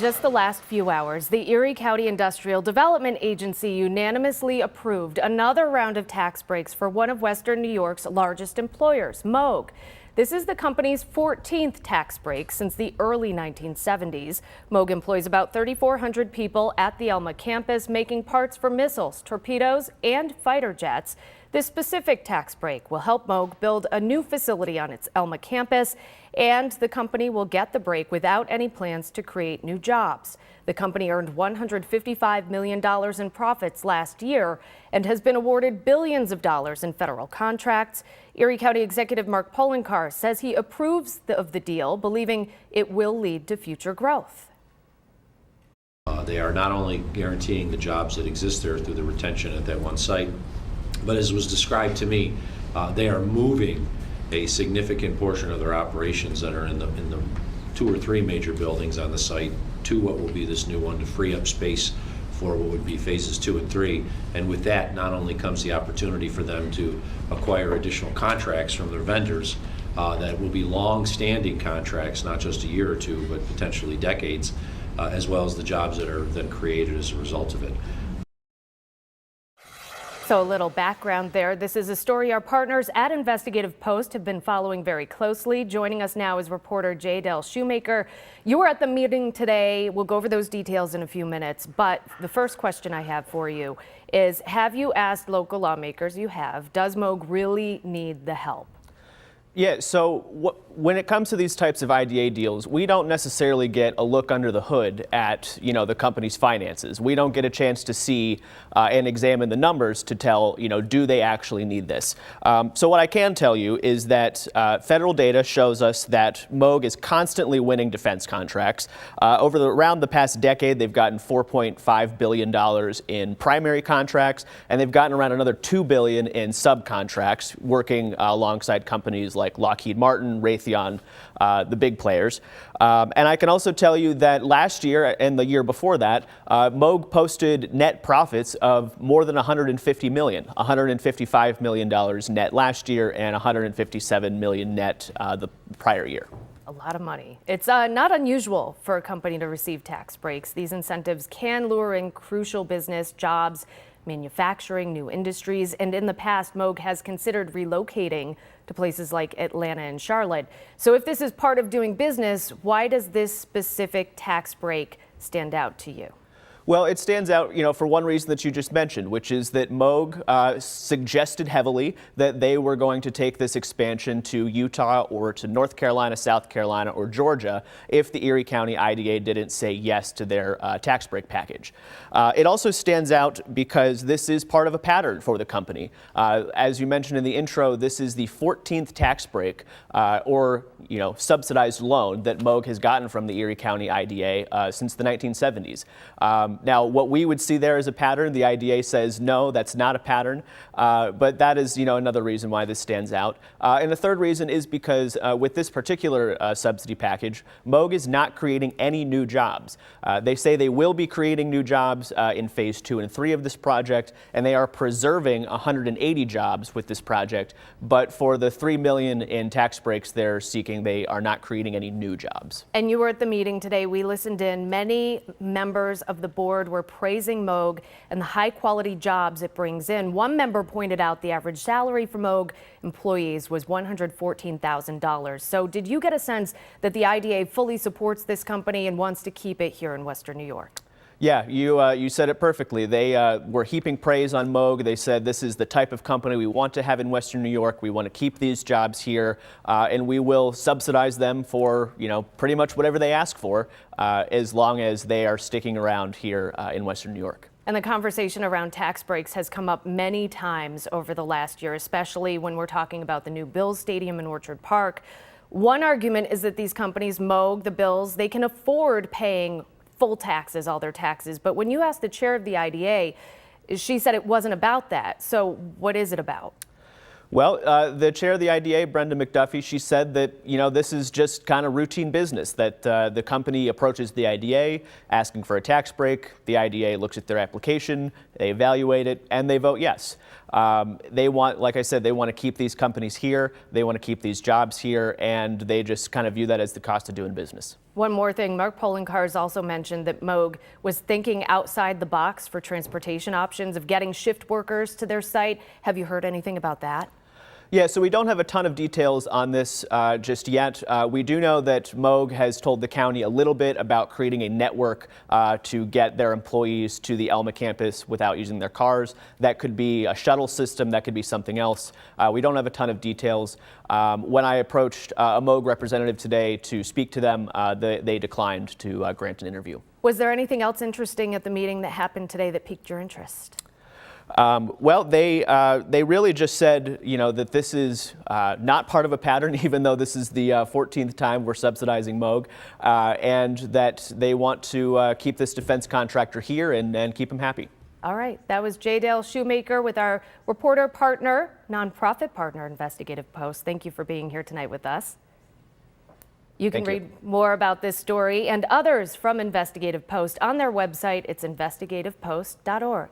Just the last few hours, the Erie County Industrial Development Agency unanimously approved another round of tax breaks for one of Western New York's largest employers, Moog. This is the company's 14th tax break since the early 1970s. Moog employs about 3,400 people at the Elma campus, making parts for missiles, torpedoes, and fighter jets. This specific tax break will help Moog build a new facility on its Elma campus, and the company will get the break without any plans to create new jobs. The company earned $155 million in profits last year and has been awarded billions of dollars in federal contracts. Erie County Executive Mark Poloncarz says he approves of the deal, believing it will lead to future growth. They are not only guaranteeing the jobs that exist there through the retention at that one site, but as was described to me, they are moving a significant portion of their operations that are in the 2 or 3 major buildings on the site to what will be this new one to free up space for what would be phases 2 and 3. And with that, not only comes the opportunity for them to acquire additional contracts from their vendors that will be long-standing contracts, not just a year or two, but potentially decades, as well as the jobs that are then created as a result of it. So a little background there. This is a story our partners at Investigative Post have been following very closely. Joining us now is reporter J. Dell Shoemaker. You were at the meeting today. We'll go over those details in a few minutes. But the first question I have for you is, have you asked local lawmakers? You have. Does Moog really need the help? Yeah, so when it comes to these types of IDA deals, we don't necessarily get a look under the hood at, the company's finances. We don't get a chance to see and examine the numbers to tell, do they actually need this? So what I can tell you is that federal data shows us that Moog is constantly winning defense contracts. Around the past decade, they've gotten $4.5 billion in primary contracts, and they've gotten around another $2 billion in subcontracts, working alongside companies like Lockheed Martin, Raytheon, the big players. And I can also tell you that last year and the year before that, Moog posted net profits of more than $150 million, $155 million net last year and $157 million net the prior year. A lot of money. It's not unusual for a company to receive tax breaks. These incentives can lure in crucial business, jobs, manufacturing, new industries, and in the past, Moog has considered relocating to places like Atlanta and Charlotte. So if this is part of doing business, why does this specific tax break stand out to you? Well, it stands out, for one reason that you just mentioned, which is that Moog suggested heavily that they were going to take this expansion to Utah or to North Carolina, South Carolina, or Georgia if the Erie County IDA didn't say yes to their tax break package. It also stands out because this is part of a pattern for the company. As you mentioned in the intro, this is the 14th tax break or subsidized loan that Moog has gotten from the Erie County IDA since the 1970s. Now, what we would see there as a pattern, the IDA says, no, that's not a pattern. But that is, another reason why this stands out. And the third reason is because with this particular subsidy package, Moog is not creating any new jobs. They say they will be creating new jobs in phase 2 and 3 of this project, and they are preserving 180 jobs with this project. But for the $3 million in tax breaks they're seeking, they are not creating any new jobs. And you were at the meeting today. We listened in. Many members of the board were praising Moog and the high quality jobs it brings in. One member pointed out the average salary for Moog employees was $114,000. So did you get a sense that the IDA fully supports this company and wants to keep it here in Western New York? Yeah, you said it perfectly. They were heaping praise on Moog. They said this is the type of company we want to have in Western New York. We want to keep these jobs here, and we will subsidize them for pretty much whatever they ask for, as long as they are sticking around here in Western New York. And the conversation around tax breaks has come up many times over the last year, especially when we're talking about the new Bills Stadium in Orchard Park. One argument is that these companies, Moog, the Bills, they can afford paying full taxes, all their taxes. But when you asked the chair of the IDA, she said it wasn't about that. So what is it about? Well, the chair of the IDA, Brenda McDuffie, she said that, this is just kind of routine business, that the company approaches the IDA asking for a tax break. The IDA looks at their application, they evaluate it, and they vote yes. They want, like I said, they want to keep these companies here. They want to keep these jobs here, and they just kind of view that as the cost of doing business. One more thing, Mark Poloncarz also mentioned that Moog was thinking outside the box for transportation options of getting shift workers to their site. Have you heard anything about that? Yeah, so we don't have a ton of details on this just yet. We do know that Moog has told the county a little bit about creating a network to get their employees to the Elma campus without using their cars. That could be a shuttle system, that could be something else. We don't have a ton of details. When I approached a Moog representative today to speak to them, they declined to grant an interview. Was there anything else interesting at the meeting that happened today that piqued your interest? Well, they really just said, that this is not part of a pattern, even though this is the 14th time we're subsidizing Moog, and that they want to keep this defense contractor here and keep him happy. All right, that was J. Dale Shoemaker with our reporter partner, nonprofit partner, Investigative Post. Thank you for being here tonight with us. You can read more about this story and others from Investigative Post on their website. It's investigativepost.org.